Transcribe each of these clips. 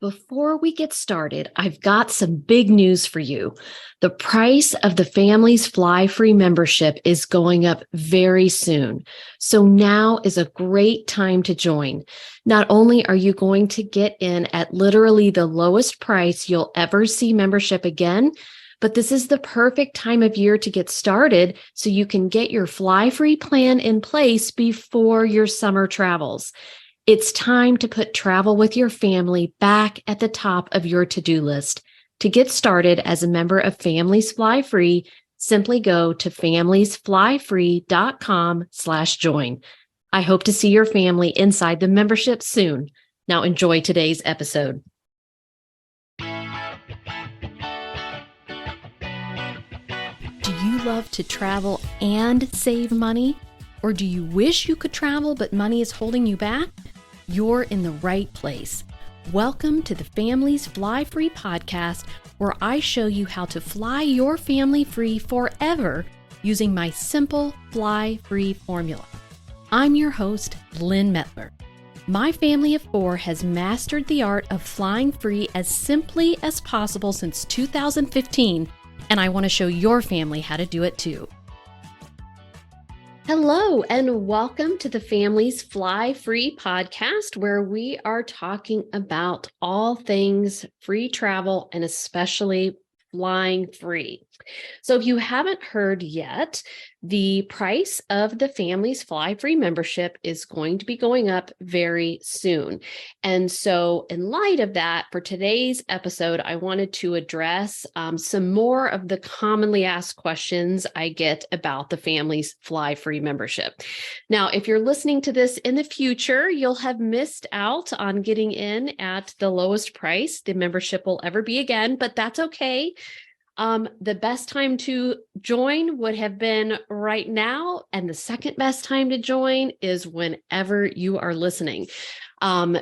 Before we get started, I've got some big news for you. The price of the family's Flyfree membership is going up very soon. So now is a great time to join. Not only are you going to get in at literally the lowest price you'll ever see membership again, but this is the perfect time of year to get started so you can get your Flyfree plan in place before your summer travels. It's time to put travel with your family back at the top of your to-do list. To get started as a member of Families Fly Free, simply go to familiesflyfree.com/join. I hope to see your family inside the membership soon. Now enjoy today's episode. Do you love to travel and save money? Or do you wish you could travel but money is holding you back? You're in the right place. Welcome to the Families Fly Free podcast, where I show you how to fly your family free forever using my simple fly free formula. I'm your host, Lynn Mettler. My family of four has mastered the art of flying free as simply as possible since 2015, and I want to show your family how to do it too. Hello, and welcome to the Families Fly Free podcast, where we are talking about all things free travel and especially flying free. So if you haven't heard yet, the price of the Families Fly Free membership is going to be going up very soon. And so in light of that, for today's episode, I wanted to address some more of the commonly asked questions I get about the Families Fly Free membership. Now, if you're listening to this in the future, you'll have missed out on getting in at the lowest price the membership will ever be again, but that's okay. The best time to join would have been right now, and the second best time to join is whenever you are listening,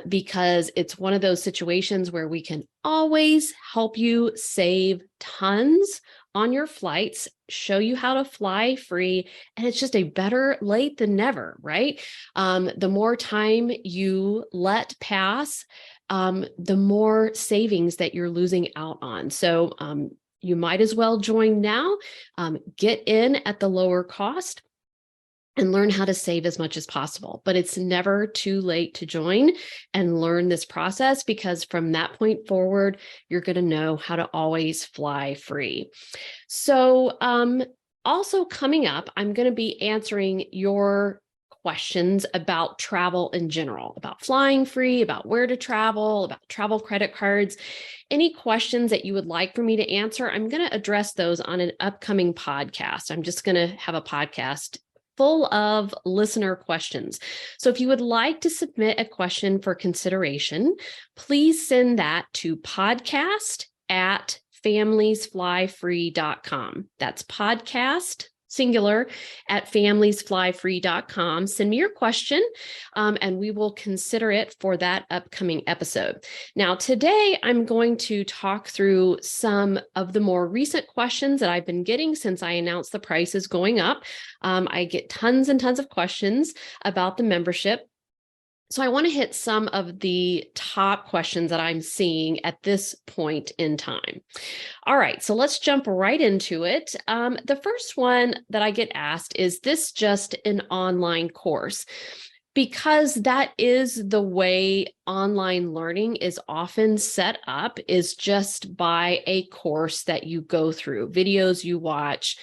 because it's one of those situations where we can always help you save tons on your flights, show you how to fly free, and it's just a better late than never, right? The more time you let pass, the more savings that you're losing out on. So, you might as well join now, get in at the lower cost, and learn how to save as much as possible. But it's never too late to join and learn this process, because from that point forward, you're going to know how to always fly free. So also coming up, I'm going to be answering your questions about travel in general, about flying free, about where to travel, about travel credit cards. Any questions that you would like for me to answer, I'm going to address those on an upcoming podcast. I'm just going to have a podcast full of listener questions. So if you would like to submit a question for consideration, please send that to podcast@familiesflyfree.com. That's podcast, singular, at familiesflyfree.com. Send me your question, and we will consider it for that upcoming episode. Now, today I'm going to talk through some of the more recent questions that I've been getting since I announced the price is going up. I get tons and tons of questions about the membership. So I want to hit some of the top questions that I'm seeing at this point in time. All right, so let's jump right into it. The first one that I get asked is this just an online course? Because that is the way online learning is often set up, is just by a course that you go through, videos you watch,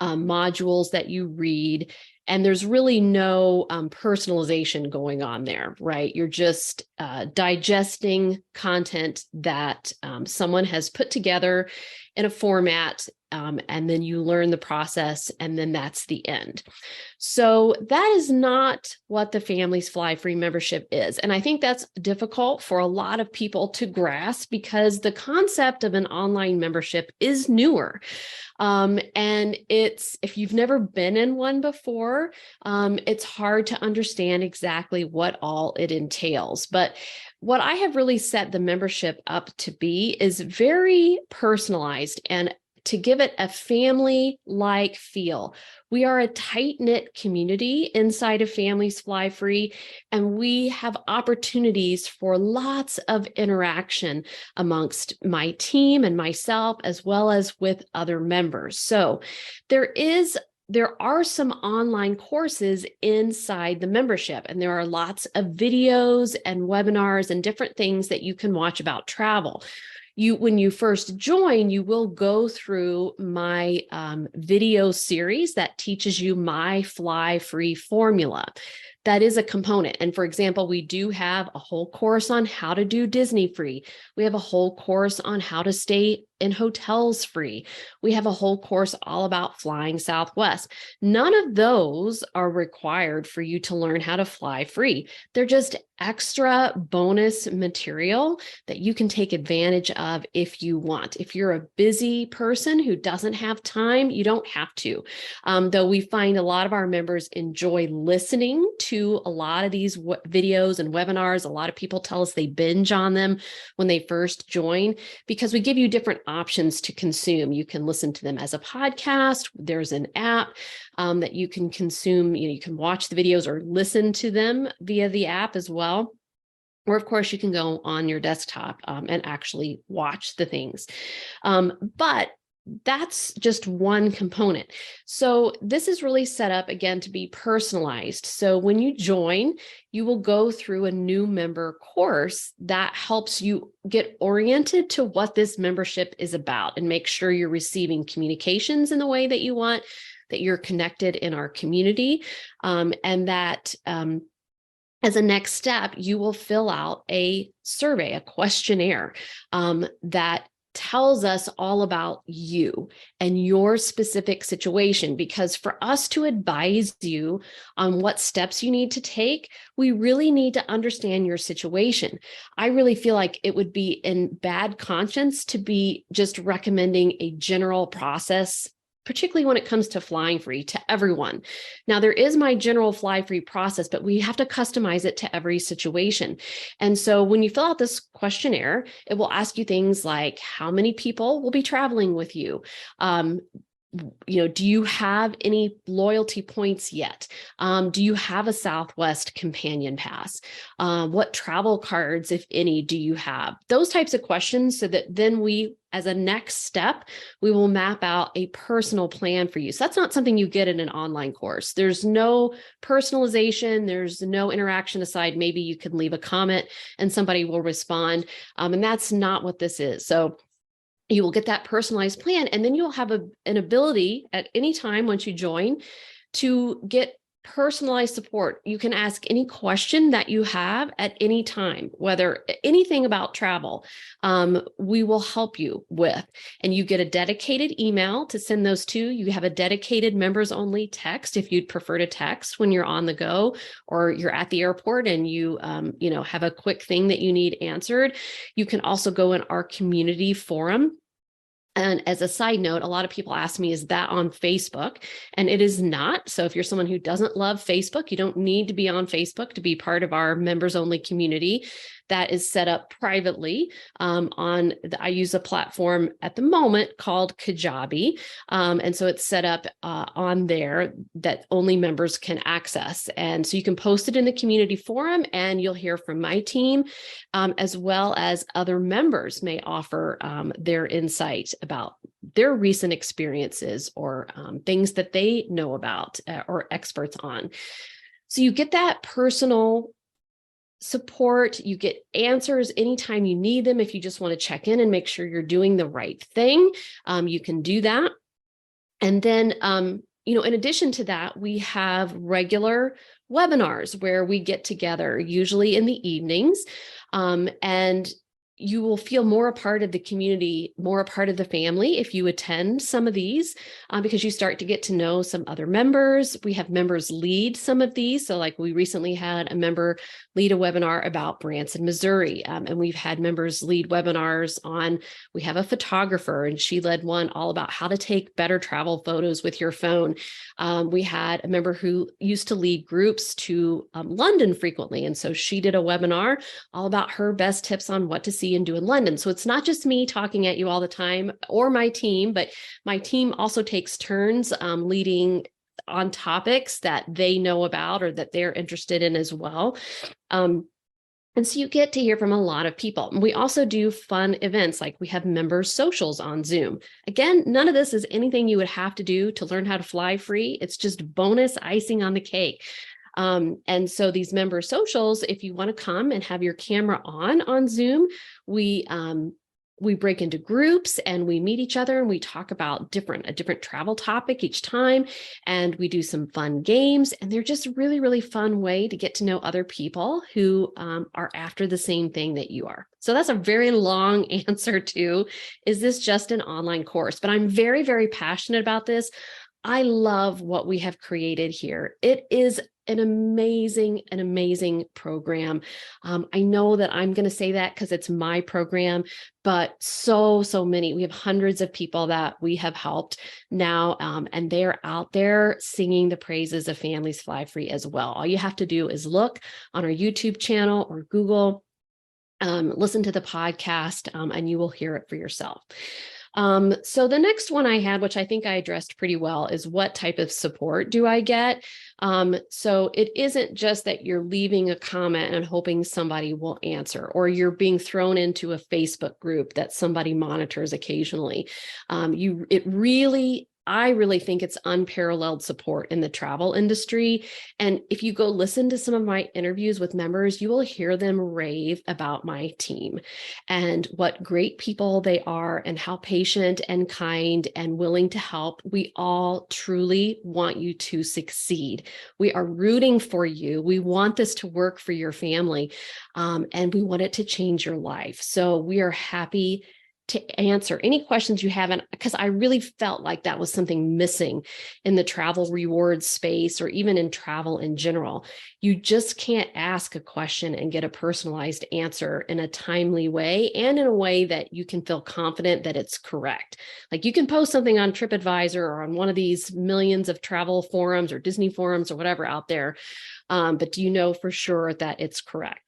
modules that you read. And there's really no personalization going on there, right? You're just digesting content that someone has put together in a format, and then you learn the process, and then that's the end. So that is not what the Families Fly Free membership is. And I think that's difficult for a lot of people to grasp, because the concept of an online membership is newer. And if you've never been in one before, it's hard to understand exactly what all it entails. But what I have really set the membership up to be is very personalized and to give it a family-like feel. We are a tight-knit community inside of Families Fly Free, and we have opportunities for lots of interaction amongst my team and myself, as well as with other members. So there are some online courses inside the membership, and there are lots of videos and webinars and different things that you can watch about travel. When you first join, you will go through my video series that teaches you my Fly Free formula. That is a component. And for example, we do have a whole course on how to do Disney free. We have a whole course on how to stay in hotels free. We have a whole course all about flying Southwest. None of those are required for you to learn how to fly free. They're just extra bonus material that you can take advantage of if you want. If you're a busy person who doesn't have time, you don't have to. Though we find a lot of our members enjoy listening to a lot of these videos and webinars. A lot of people tell us they binge on them when they first join, because we give you different options to consume. You can listen to them as a podcast. There's an app that you can consume. You can watch the videos or listen to them via the app as well. Or of course, you can go on your desktop and actually watch the things. But that's just one component. So this is really set up again to be personalized. So when you join, you will go through a new member course that helps you get oriented to what this membership is about and make sure you're receiving communications in the way that you want, that you're connected in our community, and that as a next step, you will fill out a survey, a questionnaire that tells us all about you and your specific situation. Because for us to advise you on what steps you need to take, we really need to understand your situation. I really feel like it would be in bad conscience to be just recommending a general process, particularly when it comes to flying free, to everyone. Now, there is my general fly free process, but we have to customize it to every situation. And so when you fill out this questionnaire, it will ask you things like, how many people will be traveling with you? Do you have any loyalty points yet? Do you have a Southwest companion pass? What travel cards, if any, do you have? Those types of questions, so that then we, as a next step, we will map out a personal plan for you. So that's not something you get in an online course. There's no personalization. There's no interaction aside. Maybe you can leave a comment and somebody will respond. And that's not what this is. So you will get that personalized plan, and then you'll have an ability at any time once you join to get personalized support. You can ask any question that you have at any time, whether anything about travel, we will help you with. And you get a dedicated email to send those to. You have a dedicated members only text if you'd prefer to text when you're on the go or you're at the airport and you have a quick thing that you need answered. You can also go in our community forum. And as a side note, a lot of people ask me, is that on Facebook? And it is not. So if you're someone who doesn't love Facebook, you don't need to be on Facebook to be part of our members only community. That is set up privately I use a platform at the moment called Kajabi. And so it's set up on there that only members can access. And so you can post it in the community forum and you'll hear from my team, as well as other members may offer their insight about their recent experiences or things that they know about or experts on. So you get that personal support, you get answers anytime you need them. If you just want to check in and make sure you're doing the right thing, you can do that. And then, in addition to that, we have regular webinars where we get together, usually in the evenings, and you will feel more a part of the community, more a part of the family if you attend some of these, because you start to get to know some other members. We have members lead some of these. So like we recently had a member lead a webinar about Branson, Missouri. And we've had members lead webinars we have a photographer and she led one all about how to take better travel photos with your phone. We had a member who used to lead groups to London frequently. And so she did a webinar all about her best tips on what to see see and do in London. So it's not just me talking at you all the time or my team, but my team also takes turns leading on topics that they know about or that they're interested in as well. And so you get to hear from a lot of people. We also do fun events, like we have member socials on Zoom. Again, none of this is anything you would have to do to learn how to fly free. It's just bonus icing on the cake. And so these member socials, if you want to come and have your camera on Zoom, we break into groups and we meet each other and we talk about a different travel topic each time. And we do some fun games, and they're just really, really fun way to get to know other people who are after the same thing that you are. So that's a very long answer to, is this just an online course? But I'm very, very passionate about this. I love what we have created here. It is an amazing program. I know that I'm going to say that because it's my program, but so many. We have hundreds of people that we have helped now, and they're out there singing the praises of Families Fly Free as well. All you have to do is look on our YouTube channel or Google, listen to the podcast, and you will hear it for yourself. So the next one I had, which I think I addressed pretty well, is what type of support do I get? So it isn't just that you're leaving a comment and hoping somebody will answer, or you're being thrown into a Facebook group that somebody monitors occasionally. I really think it's unparalleled support in the travel industry. And if you go listen to some of my interviews with members, you will hear them rave about my team and what great people they are and how patient and kind and willing to help. We all truly want you to succeed. We are rooting for you. We want this to work for your family, and we want it to change your life. So we are happy to answer any questions you have, because I really felt like that was something missing in the travel rewards space, or even in travel in general. You just can't ask a question and get a personalized answer in a timely way and in a way that you can feel confident that it's correct. Like, you can post something on TripAdvisor or on one of these millions of travel forums or Disney forums or whatever out there, but do you know for sure that it's correct?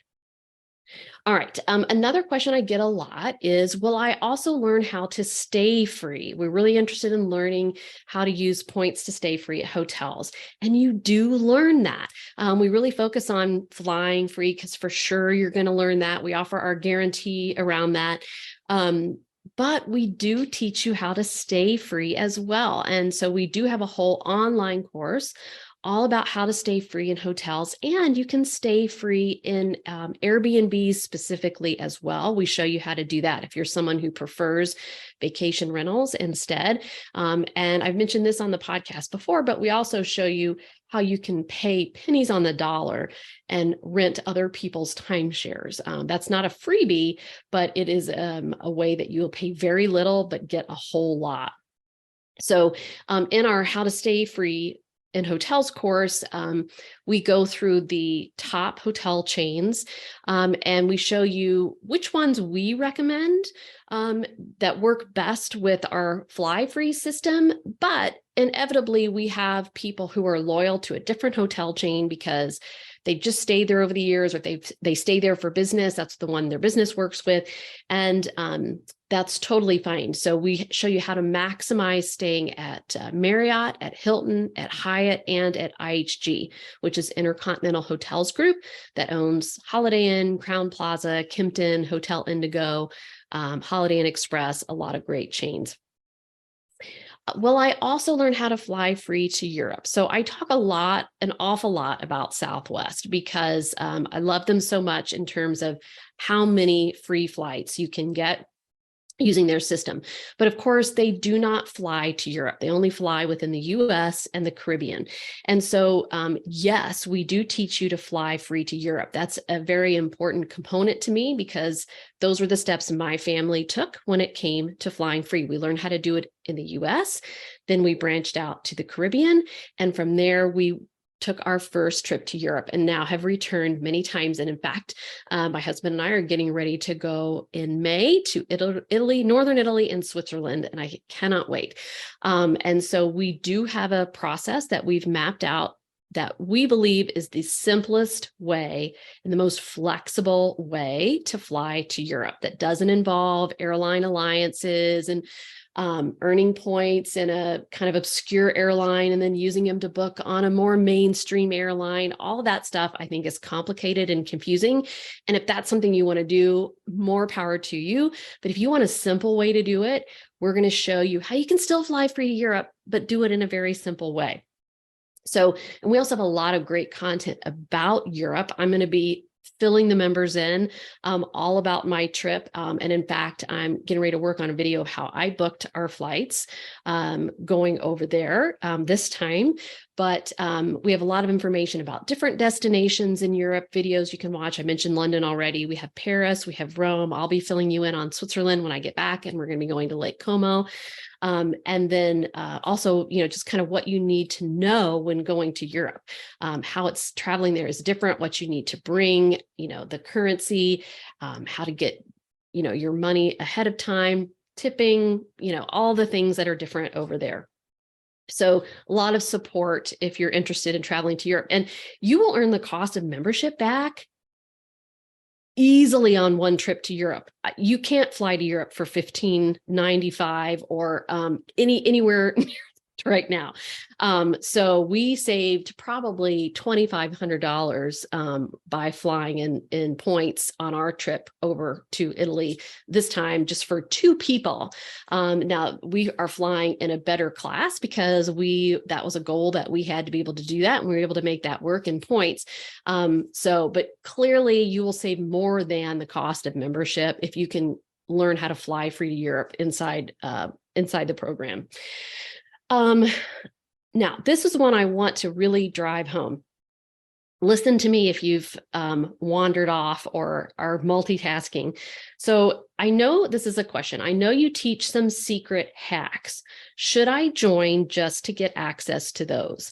All right. Another question I get a lot is, will I also learn how to stay free? We're really interested in learning how to use points to stay free at hotels. And you do learn that. We really focus on flying free because for sure you're going to learn that. We offer our guarantee around that. But we do teach you how to stay free as well. And so we do have a whole online course all about how to stay free in hotels, and you can stay free in Airbnbs specifically as well. We show you how to do that if you're someone who prefers vacation rentals instead. And I've mentioned this on the podcast before, but we also show you how you can pay pennies on the dollar and rent other people's timeshares. That's not a freebie, but it is a way that you will pay very little but get a whole lot. So in our How to Stay Free in Hotels course, we go through the top hotel chains, and we show you which ones we recommend that work best with our Fly Free system. But inevitably, we have people who are loyal to a different hotel chain because they just stayed there over the years, or they stay there for business. That's the one their business works with. And that's totally fine. So we show you how to maximize staying at Marriott, at Hilton, at Hyatt, and at IHG, which is Intercontinental Hotels Group that owns Holiday Inn, Crowne Plaza, Kimpton, Hotel Indigo, Holiday Inn Express, a lot of great chains. Well, I also learned how to fly free to Europe. So I talk an awful lot about Southwest because I love them so much in terms of how many free flights you can get using their system. But of course, they do not fly to Europe. They only fly within the US and the Caribbean. And so, yes, we do teach you to fly free to Europe. That's a very important component to me because those were the steps my family took when it came to flying free. We learned how to do it in the US, then we branched out to the Caribbean, and from there we took our first trip to Europe and now have returned many times. And in fact, my husband and I are getting ready to go in May to Italy, Northern Italy and Switzerland, and I cannot wait. And so we do have a process that we've mapped out that we believe is the simplest way and the most flexible way to fly to Europe that doesn't involve airline alliances and earning points in a kind of obscure airline and then using them to book on a more mainstream airline. All that stuff I think is complicated and confusing. And if that's something you want to do, more power to you. But if you want a simple way to do it, we're going to show you how you can still fly free to Europe, but do it in a very simple way. So, and we also have a lot of great content about Europe. I'm going to be filling the members in all about my trip. And in fact, I'm getting ready to work on a video of how I booked our flights going over there this time. But we have a lot of information about different destinations in Europe, videos you can watch. I mentioned London already. We have Paris, we have Rome. I'll be filling you in on Switzerland when I get back, and we're going to be going to Lake Como. And then also, just kind of what you need to know when going to Europe, how it's traveling there is different, what you need to bring, the currency, how to get, your money ahead of time, tipping, all the things that are different over there. So a lot of support if you're interested in traveling to Europe, and you will earn the cost of membership back easily on one trip to Europe. You can't fly to Europe for $15.95 or anywhere right now. So we saved probably $2,500 by flying in points on our trip over to Italy this time, just for two people. Now we are flying in a better class because that was a goal that we had to be able to do that, and we were able to make that work in points. But clearly you will save more than the cost of membership if you can learn how to fly free to Europe inside the program. Now, this is one I want to really drive home. Listen to me if you've wandered off or are multitasking. So I know this is a question. I know you teach some secret hacks. Should I join just to get access to those?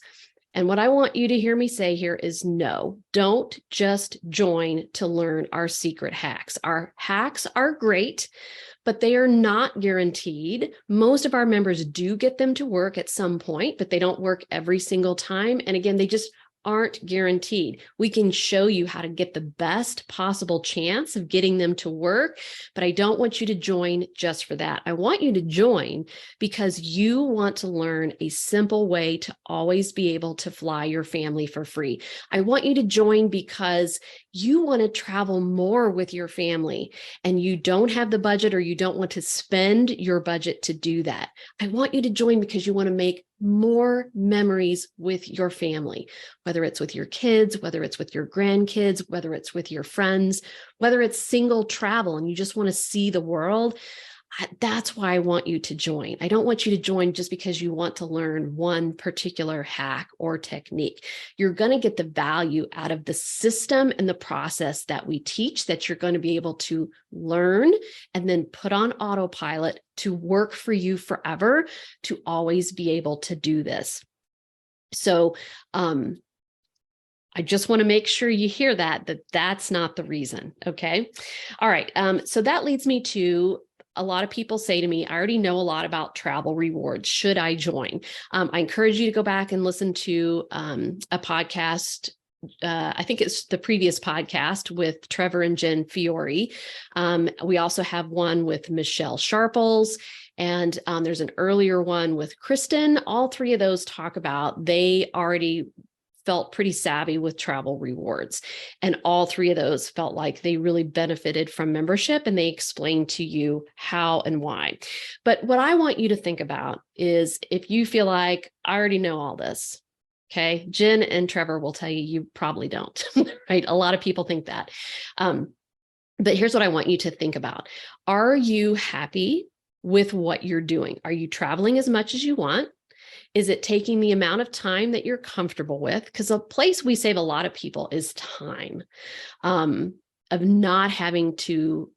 And what I want you to hear me say here is no, don't just join to learn our secret hacks. Our hacks are great, but they are not guaranteed. Most of our members do get them to work at some point, but they don't work every single time. And again, they just aren't guaranteed. We can show you how to get the best possible chance of getting them to work, but I don't want you to join just for that. I want you to join because you want to learn a simple way to always be able to fly your family for free. I want you to join because you want to travel more with your family and you don't have the budget, or you don't want to spend your budget to do that. I want you to join because you want to make more memories with your family, whether it's with your kids, whether it's with your grandkids, whether it's with your friends, whether it's single travel and you just want to see the world. That's why I want you to join. I don't want you to join just because you want to learn one particular hack or technique. You're going to get the value out of the system and the process that we teach, that you're going to be able to learn and then put on autopilot to work for you forever, to always be able to do this. So, I just want to make sure you hear that's not the reason. Okay. All right. So that leads me to, a lot of people say to me, I already know a lot about travel rewards. Should I join? I encourage you to go back and listen to a podcast. I think it's the previous podcast with Trevor and Jen Fiore. We also have one with Michelle Sharples, and there's an earlier one with Kristen. All three of those talk about, they already felt pretty savvy with travel rewards. And all three of those felt like they really benefited from membership, and they explained to you how and why. But what I want you to think about is, if you feel like, I already know all this, okay, Jen and Trevor will tell you, you probably don't, right? A lot of people think that. But here's what I want you to think about. Are you happy with what you're doing? Are you traveling as much as you want? Is it taking the amount of time that you're comfortable with? Because a place we save a lot of people is time, of not having to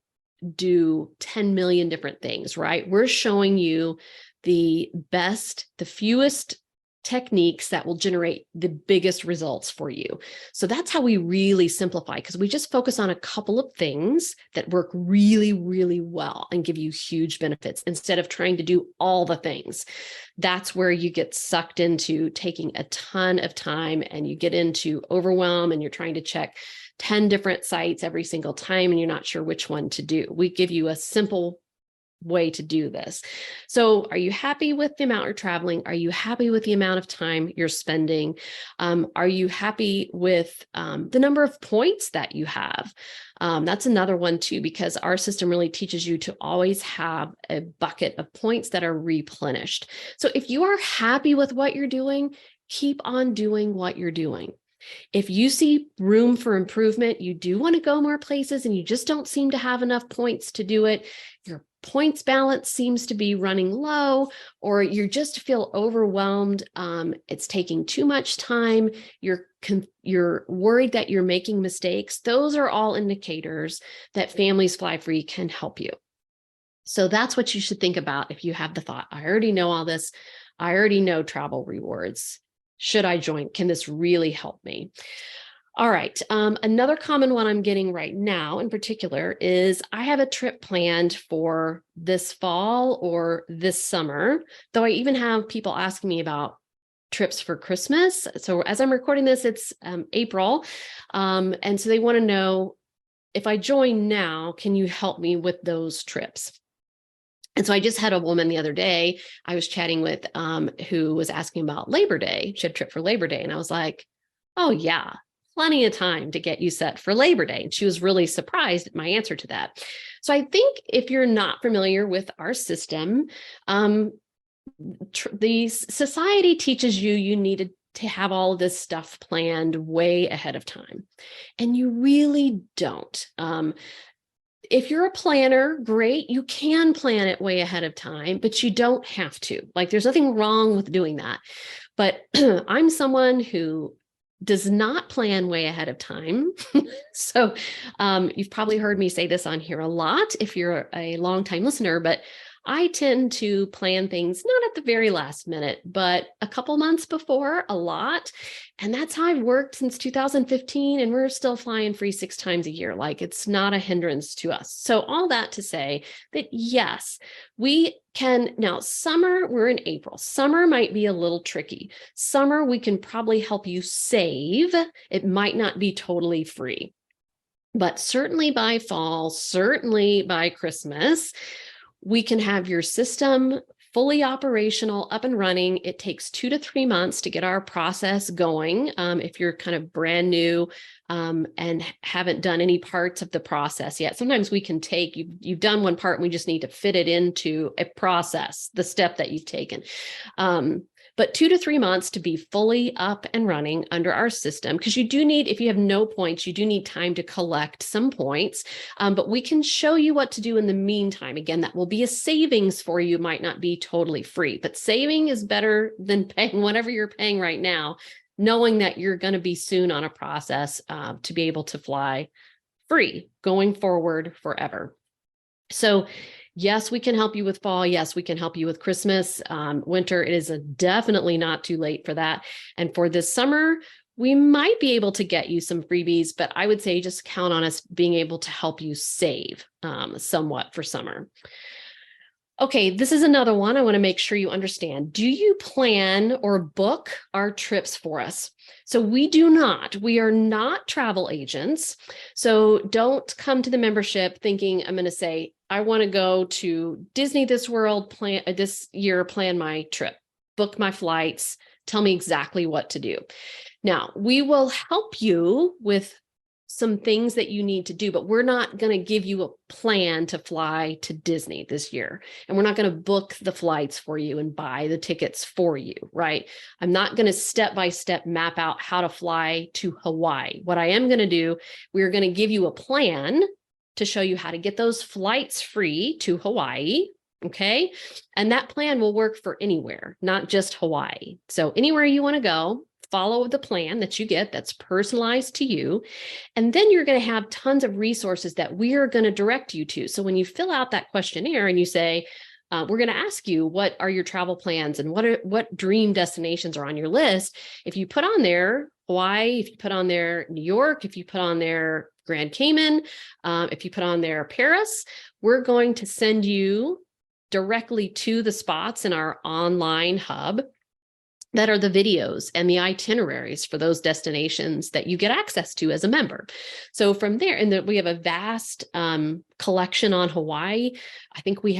do 10 million different things, right? We're showing you the best, the fewest techniques that will generate the biggest results for you. So that's how we really simplify, because we just focus on a couple of things that work really, really well and give you huge benefits instead of trying to do all the things. That's where you get sucked into taking a ton of time and you get into overwhelm and you're trying to check 10 different sites every single time and you're not sure which one to do. We give you a simple way to do this. So are you happy with the amount you're traveling? Are you happy with the amount of time you're spending? Are you happy with the number of points that you have? That's another one too, because our system really teaches you to always have a bucket of points that are replenished. So if you are happy with what you're doing, keep on doing what you're doing. If you see room for improvement, you do want to go more places and you just don't seem to have enough points to do it, your points balance seems to be running low, or you just feel overwhelmed, it's taking too much time, you're worried that you're making mistakes, those are all indicators that Families Fly Free can help you. So that's what you should think about if you have the thought, I already know all this, I already know travel rewards. Should I join? Can this really help me? All right. Another common one I'm getting right now in particular is I have a trip planned for this fall or this summer, though I even have people asking me about trips for Christmas. So as I'm recording this, it's April. And so they want to know, if I join now, can you help me with those trips? And so I just had a woman the other day I was chatting with who was asking about Labor Day. She had a trip for Labor Day. And I was like, oh, yeah, plenty of time to get you set for Labor Day. And she was really surprised at my answer to that. So I think if you're not familiar with our system, the society teaches you needed to have all of this stuff planned way ahead of time. And you really don't. If you're a planner, great, you can plan it way ahead of time, but you don't have to. Like, there's nothing wrong with doing that. But I'm someone who does not plan way ahead of time. So you've probably heard me say this on here a lot if you're a longtime listener, but I tend to plan things not at the very last minute, but a couple months before, a lot. And that's how I've worked since 2015. And we're still flying free 6 times a year. Like, it's not a hindrance to us. So all that to say that, yes, we can now. Summer, we're in April. Summer might be a little tricky. Summer, we can probably help you save. It might not be totally free, but certainly by fall, certainly by Christmas, we can have your system fully operational, up and running. It takes 2 to 3 months to get our process going. If you're kind of brand new and haven't done any parts of the process yet, sometimes we can take, you've done one part and we just need to fit it into a process, the step that you've taken. But 2 to 3 months to be fully up and running under our system, because you do need, if you have no points, you do need time to collect some points, but we can show you what to do in the meantime. Again, that will be a savings for you, might not be totally free, but saving is better than paying whatever you're paying right now, knowing that you're going to be soon on a process to be able to fly free going forward forever. So yes, we can help you with fall. Yes, we can help you with Christmas, winter. It is definitely not too late for that. And for this summer, we might be able to get you some freebies, but I would say just count on us being able to help you save somewhat for summer. Okay, this is another one I want to make sure you understand. Do you plan or book our trips for us? So we do not. We are not travel agents. So don't come to the membership thinking I'm going to say, I want to go to Disney this year, plan my trip, book my flights, tell me exactly what to do. Now, we will help you with some things that you need to do, but we're not going to give you a plan to fly to Disney this year. And we're not going to book the flights for you and buy the tickets for you, right? I'm not going to step-by-step map out how to fly to Hawaii. What I am going to do, we're going to give you a plan to show you how to get those flights free to Hawaii. Okay. And that plan will work for anywhere, not just Hawaii. So anywhere you want to go, follow the plan that you get that's personalized to you. And then you're going to have tons of resources that we are going to direct you to. So when you fill out that questionnaire and you say, we're going to ask you, what are your travel plans and what dream destinations are on your list? If you put on there Hawaii, if you put on there New York, if you put on there Grand Cayman, if you put on there Paris, we're going to send you directly to the spots in our online hub that are the videos and the itineraries for those destinations that you get access to as a member. So from there, and we have a vast collection on Hawaii. I think we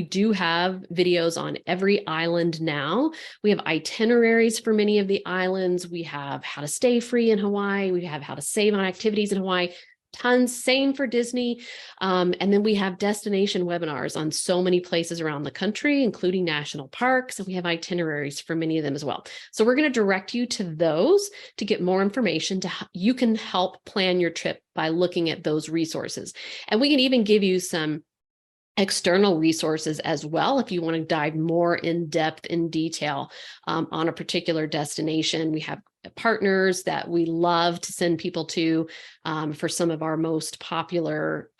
do have videos on every island now. We have itineraries for many of the islands. We have how to stay free in Hawaii. We have how to save on activities in Hawaii. Tons, same for Disney. And then we have destination webinars on so many places around the country, including national parks. And we have itineraries for many of them as well. So we're going to direct you to those to get more information. You can help plan your trip by looking at those resources. And we can even give you some external resources as well if you want to dive more in depth, in detail on a particular destination. We have partners that we love to send people to for some of our most popular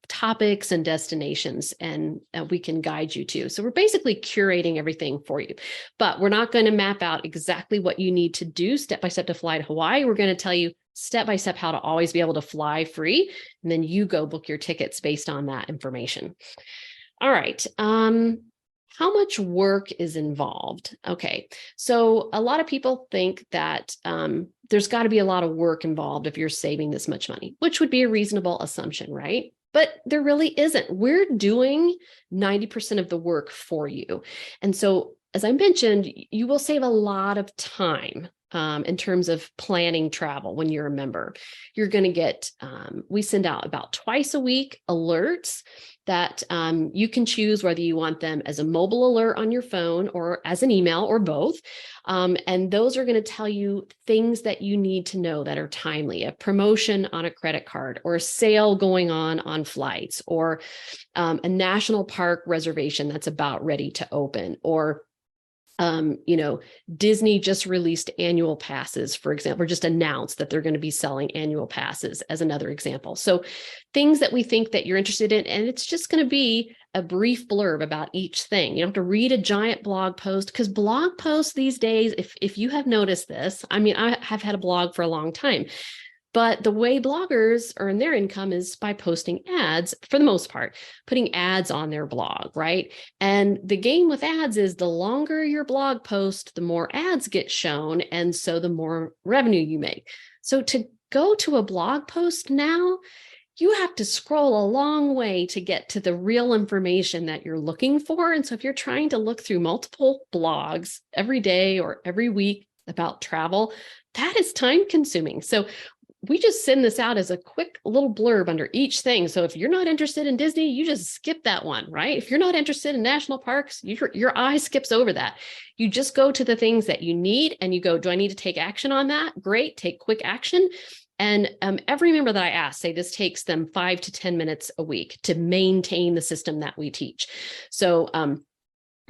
topics and destinations, and we can guide you to. So we're basically curating everything for you, but we're not going to map out exactly what you need to do step by step to fly to Hawaii. We're going to tell you step by step how to always be able to fly free, and then you go book your tickets based on that information. All right. How much work is involved? Okay, so a lot of people think that there's got to be a lot of work involved if you're saving this much money, which would be a reasonable assumption, right? But there really isn't. We're doing 90% of the work for you. And so, as I mentioned, you will save a lot of time in terms of planning travel when you're a member. You're going to get, we send out about twice a week alerts that you can choose whether you want them as a mobile alert on your phone or as an email or both. And those are going to tell you things that you need to know that are timely, a promotion on a credit card or a sale going on flights, or a national park reservation that's about ready to open, or Disney just released annual passes, for example, or just announced that they're going to be selling annual passes as another example. So things that we think that you're interested in, and it's just going to be a brief blurb about each thing. You don't have to read a giant blog post, because blog posts these days, if you have noticed this, I mean, I have had a blog for a long time. But the way bloggers earn their income is by posting ads, for the most part, putting ads on their blog, right? And the game with ads is the longer your blog post, the more ads get shown, and so the more revenue you make. So to go to a blog post now, you have to scroll a long way to get to the real information that you're looking for. And so if you're trying to look through multiple blogs every day or every week about travel, that is time consuming. So we just send this out as a quick little blurb under each thing. So if you're not interested in Disney, you just skip that one, right? If you're not interested in national parks, your eye skips over that. You just go to the things that you need and you go, do I need to take action on that? Great, take quick action. And every member that I ask say this takes them 5 to 10 minutes a week to maintain the system that we teach. So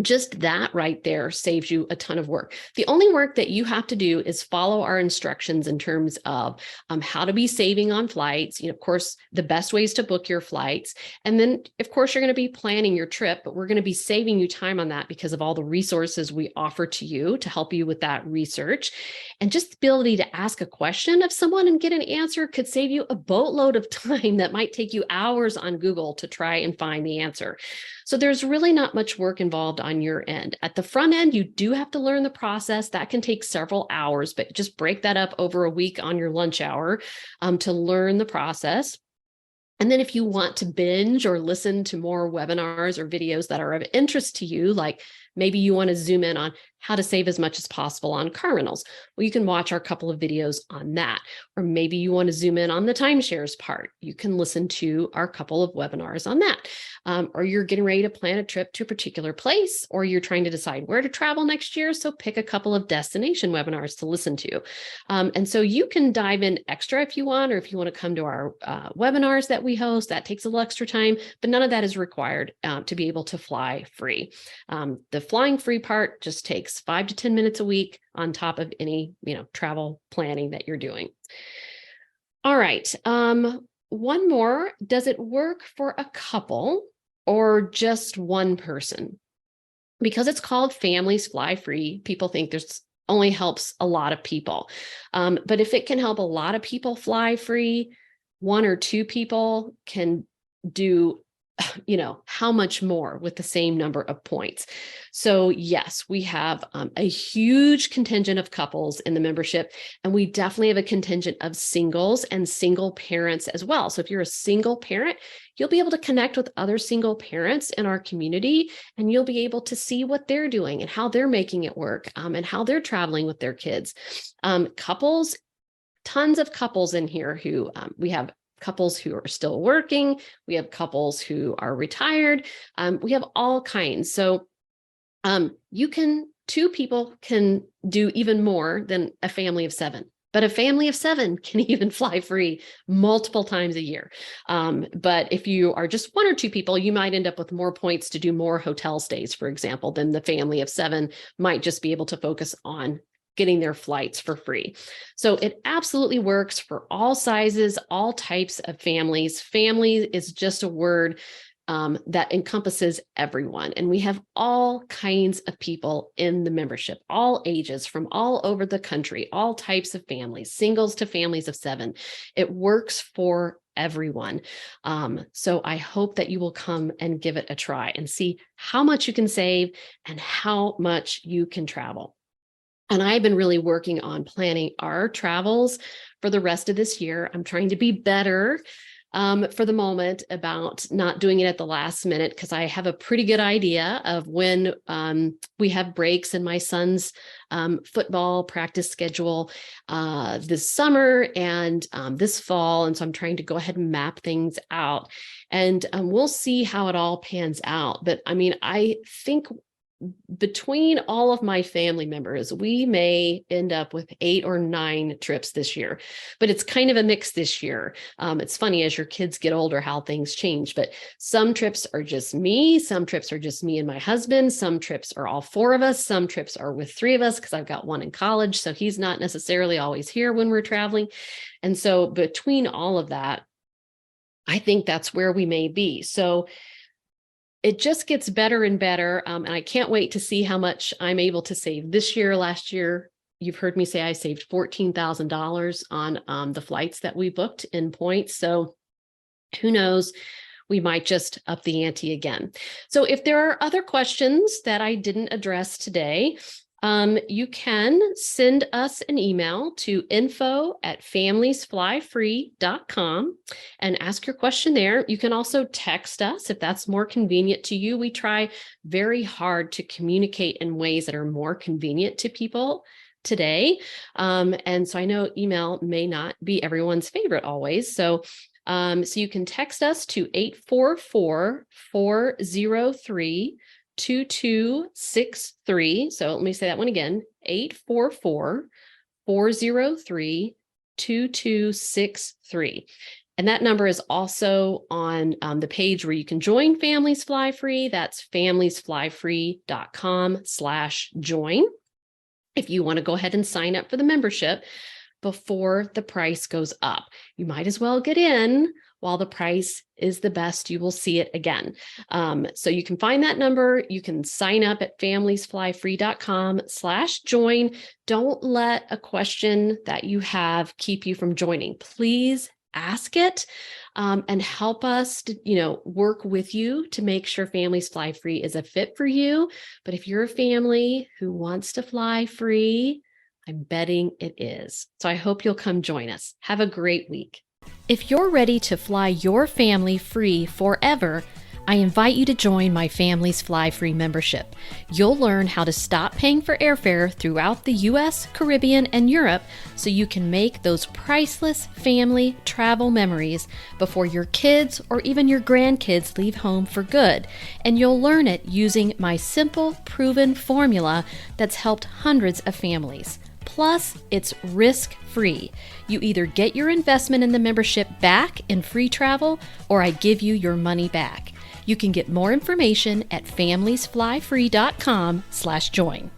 just that right there saves you a ton of work. The only work that you have to do is follow our instructions in terms of how to be saving on flights. Of course, the best ways to book your flights. And then, of course, you're going to be planning your trip, but we're going to be saving you time on that because of all the resources we offer to you to help you with that research. And just the ability to ask a question of someone and get an answer could save you a boatload of time that might take you hours on Google to try and find the answer. So there's really not much work involved on your end. At the front end, you do have to learn the process. That can take several hours, but just break that up over a week on your lunch hour to learn the process. And then if you want to binge or listen to more webinars or videos that are of interest to you, like maybe you want to zoom in on how to save as much as possible on car rentals, well, you can watch our couple of videos on that. Or maybe you want to zoom in on the timeshares part. You can listen to our couple of webinars on that. Or you're getting ready to plan a trip to a particular place, or you're trying to decide where to travel next year. So pick a couple of destination webinars to listen to. And so you can dive in extra if you want, or if you want to come to our webinars that we host, that takes a little extra time, but none of that is required to be able to fly free. The flying free part just takes 5 to 10 minutes a week on top of any, travel planning that you're doing. All right. One more. Does it work for a couple or just one person. Because it's called Families Fly Free, people think there's only helps a lot of people. But if it can help a lot of people fly free, one or two people can do, how much more with the same number of points. So yes, we have a huge contingent of couples in the membership, and we definitely have a contingent of singles and single parents as well. So if you're a single parent, you'll be able to connect with other single parents in our community, and you'll be able to see what they're doing and how they're making it work, and how they're traveling with their kids. Couples, tons of couples in here who we have couples who are still working. We have couples who are retired. We have all kinds. So two people can do even more than a family of seven, but a family of seven can even fly free multiple times a year. But if you are just one or two people, you might end up with more points to do more hotel stays, for example, than the family of seven might just be able to focus on getting their flights for free. So it absolutely works for all sizes, all types of families. Family is just a word that encompasses everyone. And we have all kinds of people in the membership, all ages from all over the country, all types of families, singles to families of seven. It works for everyone. So I hope that you will come and give it a try and see how much you can save and how much you can travel. And I've been really working on planning our travels for the rest of this year. I'm trying to be better for the moment about not doing it at the last minute, because I have a pretty good idea of when we have breaks in my son's football practice schedule this summer and this fall. And so I'm trying to go ahead and map things out, and we'll see how it all pans out. But I mean, I think between all of my family members, we may end up with 8 or 9 trips this year, but it's kind of a mix this year. It's funny as your kids get older, how things change, but some trips are just me. Some trips are just me and my husband. Some trips are all 4 of us. Some trips are with 3 of us because I've got one in college. So he's not necessarily always here when we're traveling. And so between all of that, I think that's where we may be. So it just gets better and better. And I can't wait to see how much I'm able to save this year. Last year, you've heard me say I saved $14,000 on the flights that we booked in points. So who knows? We might just up the ante again. So if there are other questions that I didn't address today, you can send us an email to info@familiesflyfree.com and ask your question there. You can also text us if that's more convenient to you. We try very hard to communicate in ways that are more convenient to people today. And so I know email may not be everyone's favorite always. So you can text us to 844-403-2263. So let me say that one again, 844-403-2263. And that number is also on the page where you can join Families Fly Free. That's familiesflyfree.com/join. If you want to go ahead and sign up for the membership before the price goes up, you might as well get in while the price is the best. You will see it again. So you can find that number. You can sign up at familiesflyfree.com/join. Don't let a question that you have keep you from joining. Please ask it and help us to, work with you to make sure Families Fly Free is a fit for you. But if you're a family who wants to fly free, I'm betting it is. So I hope you'll come join us. Have a great week. If you're ready to fly your family free forever, I invite you to join my Families Fly Free membership. You'll learn how to stop paying for airfare throughout the US, Caribbean, and Europe so you can make those priceless family travel memories before your kids or even your grandkids leave home for good. And you'll learn it using my simple, proven formula that's helped hundreds of families. Plus, it's risk-free. You either get your investment in the membership back in free travel, or I give you your money back. You can get more information at familiesflyfree.com/join.